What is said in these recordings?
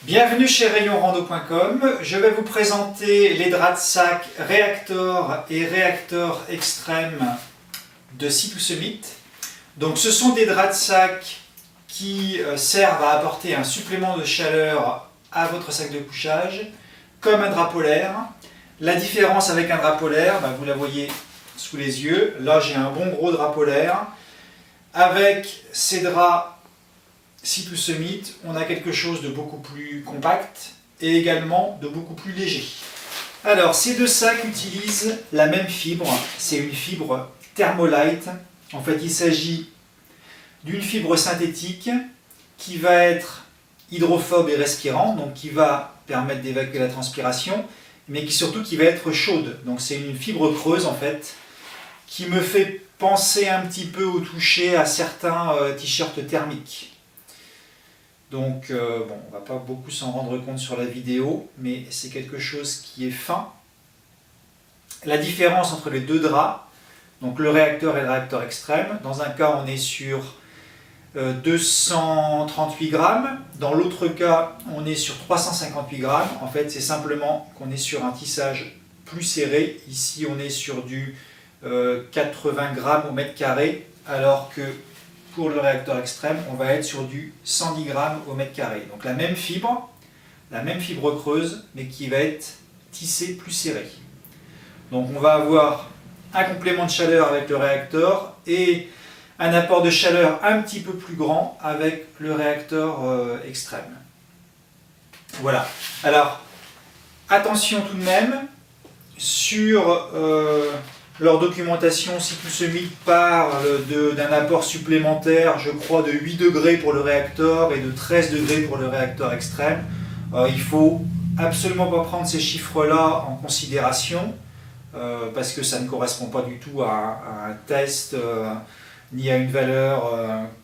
Bienvenue chez rayonrando.com. Je vais vous présenter les draps de sac Reactor et Reactor Extreme de Sea2Summit. Donc ce sont des draps de sac qui servent à apporter un supplément de chaleur à votre sac de couchage, comme un drap polaire. La différence avec un drap polaire, vous la voyez sous les yeux. Là j'ai un bon gros drap polaire. Avec ces draps Sea2Summit, on a quelque chose de beaucoup plus compact et également de beaucoup plus léger. Alors, ces deux sacs utilisent la même fibre, c'est une fibre Thermolite. En fait, il s'agit d'une fibre synthétique qui va être hydrophobe et respirante, donc qui va permettre d'évacuer la transpiration, mais qui va être chaude. Donc c'est une fibre creuse en fait, qui me fait penser un petit peu au toucher à certains t-shirts thermiques. Donc, on ne va pas beaucoup s'en rendre compte sur la vidéo, mais c'est quelque chose qui est fin. La différence entre les deux draps, donc le réacteur et le réacteur extrême, dans un cas on est sur 238 grammes, dans l'autre cas on est sur 358 grammes. En fait, c'est simplement qu'on est sur un tissage plus serré. Ici on est sur du 80 grammes au mètre carré, alors que pour le réacteur extrême, on va être sur du 110 grammes au mètre carré. Donc la même fibre creuse, mais qui va être tissée plus serrée. Donc on va avoir un complément de chaleur avec le réacteur et un apport de chaleur un petit peu plus grand avec le réacteur extrême. Voilà. Alors, attention tout de même, sur leur documentation, Sea2Summit parle d'un apport supplémentaire, je crois, de 8 degrés pour le réacteur et de 13 degrés pour le réacteur extrême. Il ne faut absolument pas prendre ces chiffres-là en considération parce que ça ne correspond pas du tout à un test ni à une valeur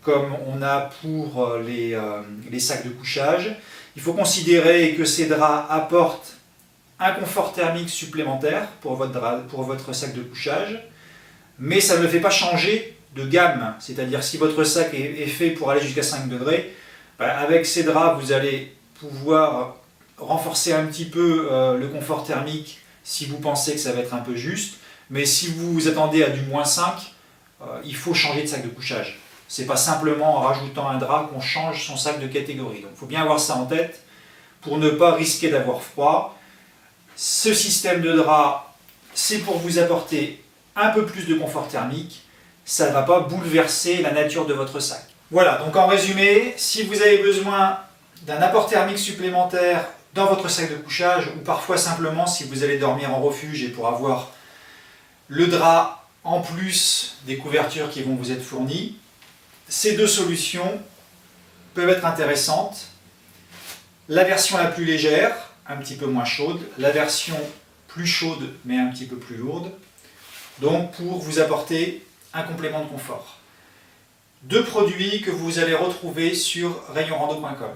comme on a pour les sacs de couchage. Il faut considérer que ces draps apportent un confort thermique supplémentaire pour votre sac de couchage, mais ça ne le fait pas changer de gamme. C'est-à-dire si votre sac est fait pour aller jusqu'à 5 degrés, avec ces draps vous allez pouvoir renforcer un petit peu le confort thermique si vous pensez que ça va être un peu juste, mais si vous vous attendez à du moins 5, il faut changer de sac de couchage. Ce n'est pas simplement en rajoutant un drap qu'on change son sac de catégorie. Donc il faut bien avoir ça en tête pour ne pas risquer d'avoir froid. Ce système de drap, c'est pour vous apporter un peu plus de confort thermique. Ça ne va pas bouleverser la nature de votre sac. Voilà, donc en résumé, si vous avez besoin d'un apport thermique supplémentaire dans votre sac de couchage, ou parfois simplement si vous allez dormir en refuge et pour avoir le drap en plus des couvertures qui vont vous être fournies, ces deux solutions peuvent être intéressantes. La version la plus légère, un petit peu moins chaude, la version plus chaude mais un petit peu plus lourde, donc pour vous apporter un complément de confort. Deux produits que vous allez retrouver sur rayonrando.com.